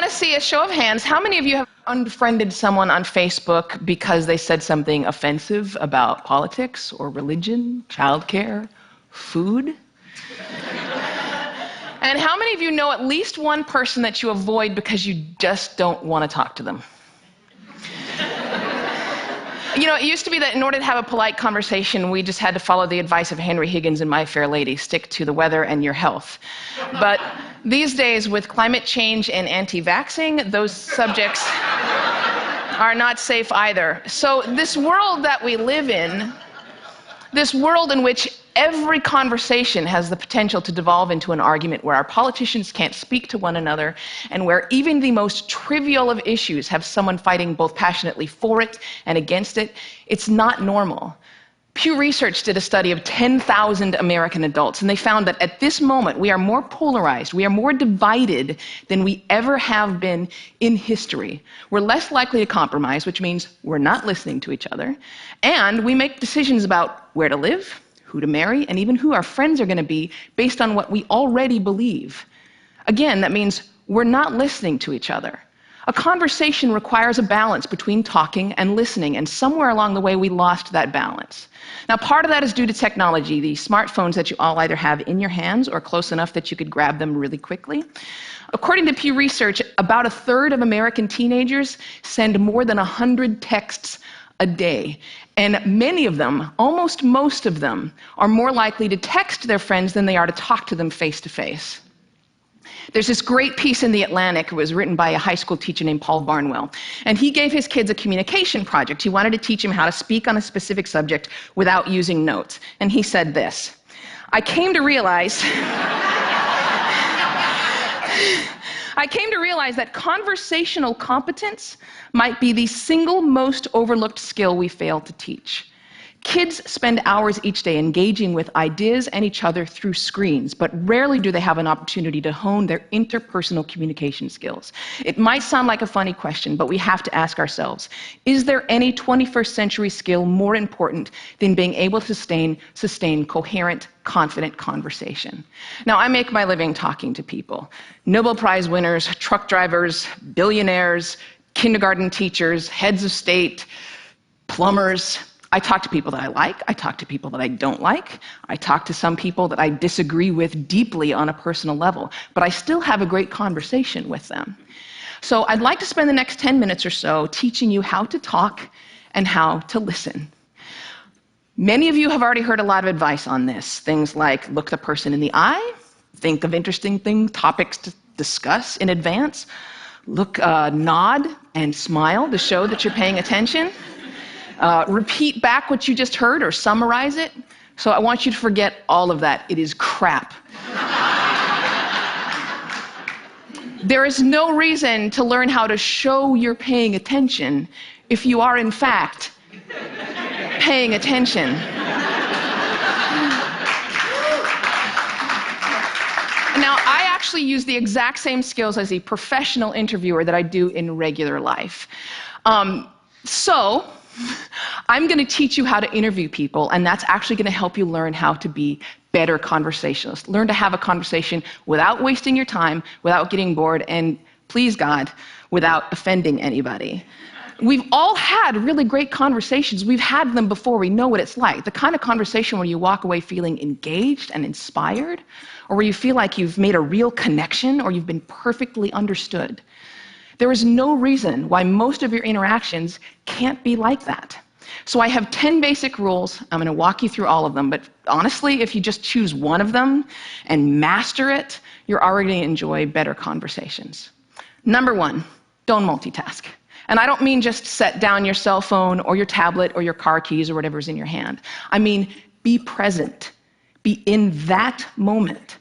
want to see a show of hands. How many of you have unfriended someone on Facebook because they said something offensive about politics or religion, childcare, food? And how many of you know at least one person that you avoid because you just don't want to talk to them? You know, it used to be that in order to have a polite conversation, we just had to follow the advice of Henry Higgins in My Fair Lady, stick to the weather and your health. But these days, with climate change and anti-vaxxing, those subjects are not safe either. So this world that we live in, this world in which every conversation has the potential to devolve into an argument, where our politicians can't speak to one another, and where even the most trivial of issues have someone fighting both passionately for it and against it, it's not normal. Pew Research did a study of 10,000 American adults, and they found that at this moment we are more polarized, we are more divided than we ever have been in history. We're less likely to compromise, which means we're not listening to each other, and we make decisions about where to live, who to marry, and even who our friends are going to be based on what we already believe. Again, that means we're not listening to each other. A conversation requires a balance between talking and listening, and somewhere along the way we lost that balance. Now, part of that is due to technology, the smartphones that you all either have in your hands or close enough that you could grab them really quickly. According to Pew Research, about a third of American teenagers send more than 100 texts a day. And many of them, almost most of them, are more likely to text their friends than they are to talk to them face to face. There's this great piece in The Atlantic. It was written by a high school teacher named Paul Barnwell. And he gave his kids a communication project. He wanted to teach them how to speak on a specific subject without using notes. And he said this: I came to realize that conversational competence might be the single most overlooked skill we fail to teach. Kids spend hours each day engaging with ideas and each other through screens, but rarely do they have an opportunity to hone their interpersonal communication skills. It might sound like a funny question, but we have to ask ourselves, is there any 21st century skill more important than being able to sustain coherent, confident conversation? Now, I make my living talking to people. Nobel Prize winners, truck drivers, billionaires, kindergarten teachers, heads of state, plumbers. I talk to people that I like, I talk to people that I don't like, I talk to some people that I disagree with deeply on a personal level, but I still have a great conversation with them. So I'd like to spend the next 10 minutes or so teaching you how to talk and how to listen. Many of you have already heard a lot of advice on this, things like look the person in the eye, think of interesting topics to discuss in advance, nod and smile to show that you're paying attention. Repeat back what you just heard or summarize it. So I want you to forget all of that. It is crap. There is no reason to learn how to show you're paying attention if you are, in fact, paying attention. Now, I actually use the exact same skills as a professional interviewer that I do in regular life. So I'm going to teach you how to interview people, and that's actually going to help you learn how to be better conversationalists. Learn to have a conversation without wasting your time, without getting bored, and please God, without offending anybody. We've all had really great conversations. We've had them before. We know what it's like. The kind of conversation where you walk away feeling engaged and inspired, or where you feel like you've made a real connection, or you've been perfectly understood. There is no reason why most of your interactions can't be like that. So I have 10 basic rules. I'm going to walk you through all of them, but honestly, if you just choose one of them and master it, you're already going to enjoy better conversations. Number 1, don't multitask. And I don't mean just set down your cell phone or your tablet or your car keys or whatever's in your hand. I mean, be present. Be in that moment.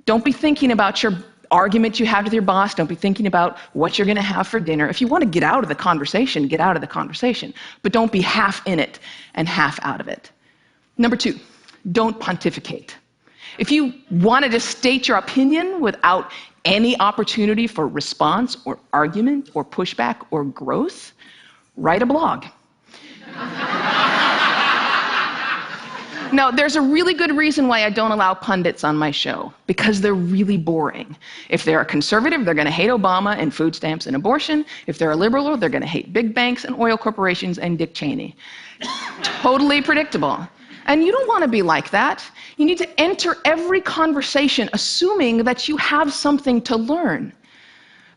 Don't be thinking about your argument you have with your boss. Don't be thinking about what you're going to have for dinner. If you want to get out of the conversation, get out of the conversation. But don't be half in it and half out of it. Number 2, don't pontificate. If you want to just state your opinion without any opportunity for response or argument or pushback or growth, write a blog. No, there's a really good reason why I don't allow pundits on my show, because they're really boring. If they're a conservative, they're going to hate Obama and food stamps and abortion. If they're a liberal, they're going to hate big banks and oil corporations and Dick Cheney. Totally predictable. And you don't want to be like that. You need to enter every conversation assuming that you have something to learn.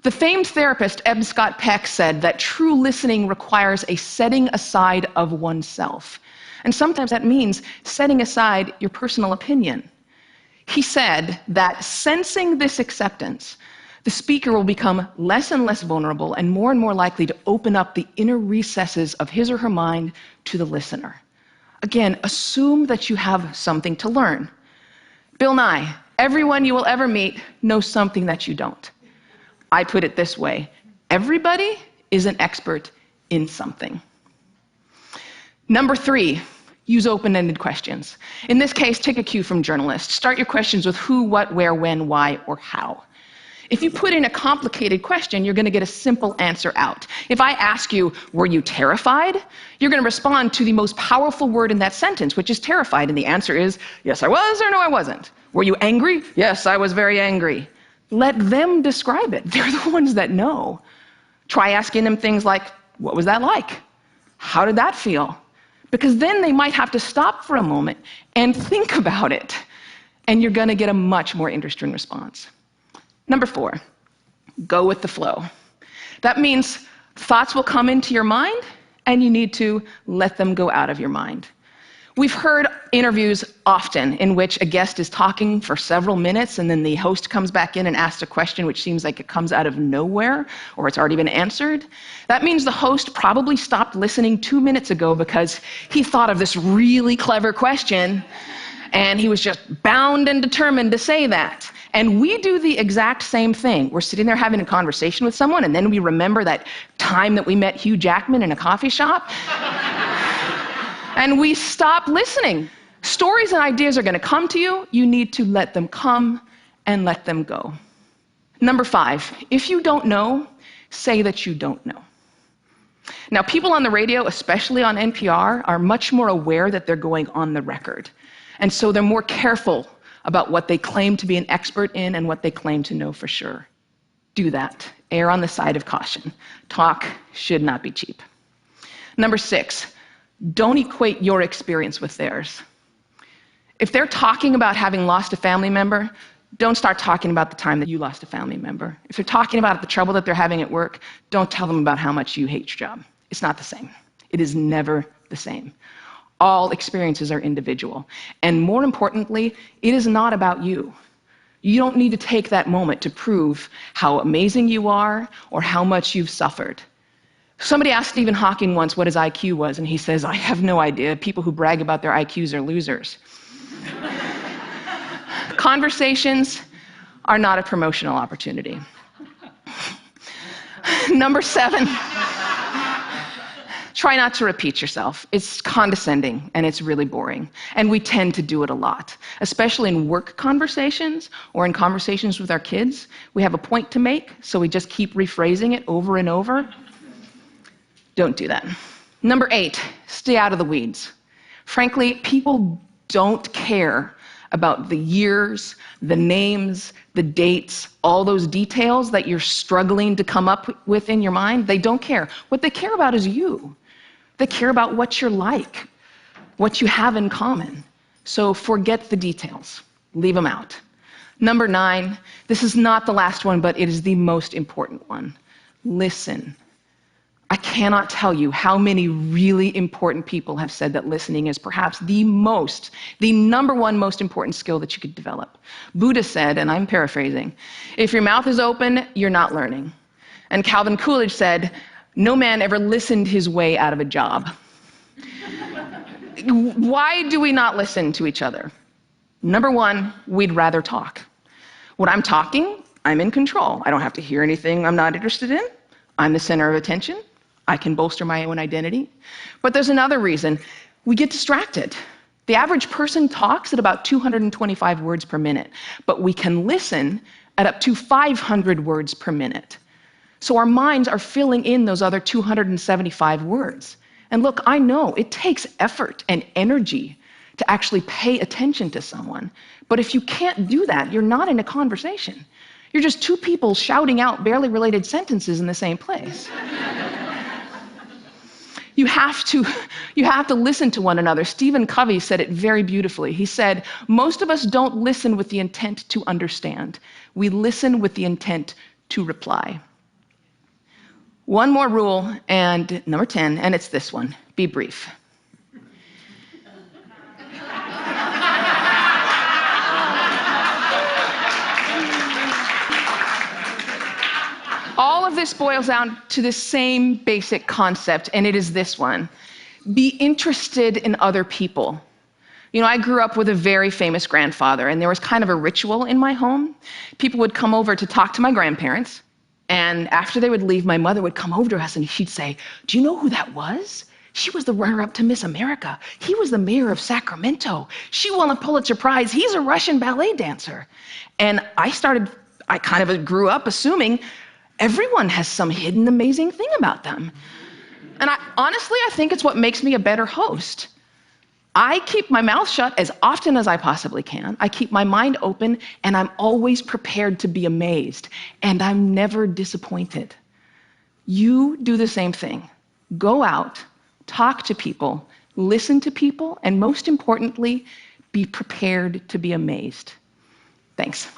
The famed therapist Eb Scott Peck said that true listening requires a setting aside of oneself. And sometimes that means setting aside your personal opinion. He said that sensing this acceptance, the speaker will become less and less vulnerable and more likely to open up the inner recesses of his or her mind to the listener. Again, assume that you have something to learn. Bill Nye, everyone you will ever meet knows something that you don't. I put it this way: everybody is an expert in something. Number 3, use open-ended questions. In this case, take a cue from journalists. Start your questions with who, what, where, when, why, or how. If you put in a complicated question, you're going to get a simple answer out. If I ask you, were you terrified? You're going to respond to the most powerful word in that sentence, which is terrified, and the answer is, yes, I was, or no, I wasn't. Were you angry? Yes, I was very angry. Let them describe it. They're the ones that know. Try asking them things like, what was that like? How did that feel? Because then they might have to stop for a moment and think about it, and you're going to get a much more interesting response. Number 4, go with the flow. That means thoughts will come into your mind, and you need to let them go out of your mind. We've heard interviews often in which a guest is talking for several minutes, and then the host comes back in and asks a question which seems like it comes out of nowhere, or it's already been answered. That means the host probably stopped listening 2 minutes ago because he thought of this really clever question, and he was just bound and determined to say that. And we do the exact same thing. We're sitting there having a conversation with someone, and then we remember that time that we met Hugh Jackman in a coffee shop. And we stop listening. Stories and ideas are going to come to you. You need to let them come and let them go. Number 5, if you don't know, say that you don't know. Now, people on the radio, especially on NPR, are much more aware that they're going on the record. And so they're more careful about what they claim to be an expert in and what they claim to know for sure. Do that. Err on the side of caution. Talk should not be cheap. Number 6, don't equate your experience with theirs. If they're talking about having lost a family member, don't start talking about the time that you lost a family member. If they're talking about the trouble that they're having at work, don't tell them about how much you hate your job. It's not the same. It is never the same. All experiences are individual. And more importantly, it is not about you. You don't need to take that moment to prove how amazing you are or how much you've suffered. Somebody asked Stephen Hawking once what his IQ was, and he says, I have no idea. People who brag about their IQs are losers. Conversations are not a promotional opportunity. Number 7, try not to repeat yourself. It's condescending, and it's really boring. And we tend to do it a lot, especially in work conversations or in conversations with our kids. We have a point to make, so we just keep rephrasing it over and over. Don't do that. Number 8, stay out of the weeds. Frankly, people don't care about the years, the names, the dates, all those details that you're struggling to come up with in your mind. They don't care. What they care about is you. They care about what you're like, what you have in common. So forget the details. Leave them out. Number 9, this is not the last one, but it is the most important one. Listen. I cannot tell you how many really important people have said that listening is perhaps the number one most important skill that you could develop. Buddha said, and I'm paraphrasing, if your mouth is open, you're not learning. And Calvin Coolidge said, no man ever listened his way out of a job. Why do we not listen to each other? Number 1, we'd rather talk. When I'm talking, I'm in control. I don't have to hear anything I'm not interested in. I'm the center of attention. I can bolster my own identity. But there's another reason. We get distracted. The average person talks at about 225 words per minute, but we can listen at up to 500 words per minute. So our minds are filling in those other 275 words. And look, I know it takes effort and energy to actually pay attention to someone. But if you can't do that, you're not in a conversation. You're just two people shouting out barely related sentences in the same place. You have to listen to one another. Stephen Covey said it very beautifully. He said, most of us don't listen with the intent to understand. We listen with the intent to reply. One more rule, and number 10, and it's this one: be brief. All of this boils down to the same basic concept, and it is this one: be interested in other people. You know, I grew up with a very famous grandfather, and there was kind of a ritual in my home. People would come over to talk to my grandparents, and after they would leave, my mother would come over to us and she'd say, "Do you know who that was? She was the runner-up to Miss America. He was the mayor of Sacramento. She won a Pulitzer Prize. He's a Russian ballet dancer." And I kind of grew up assuming everyone has some hidden amazing thing about them. And honestly, I think it's what makes me a better host. I keep my mouth shut as often as I possibly can. I keep my mind open, and I'm always prepared to be amazed, and I'm never disappointed. You do the same thing. Go out, talk to people, listen to people, and most importantly, be prepared to be amazed. Thanks.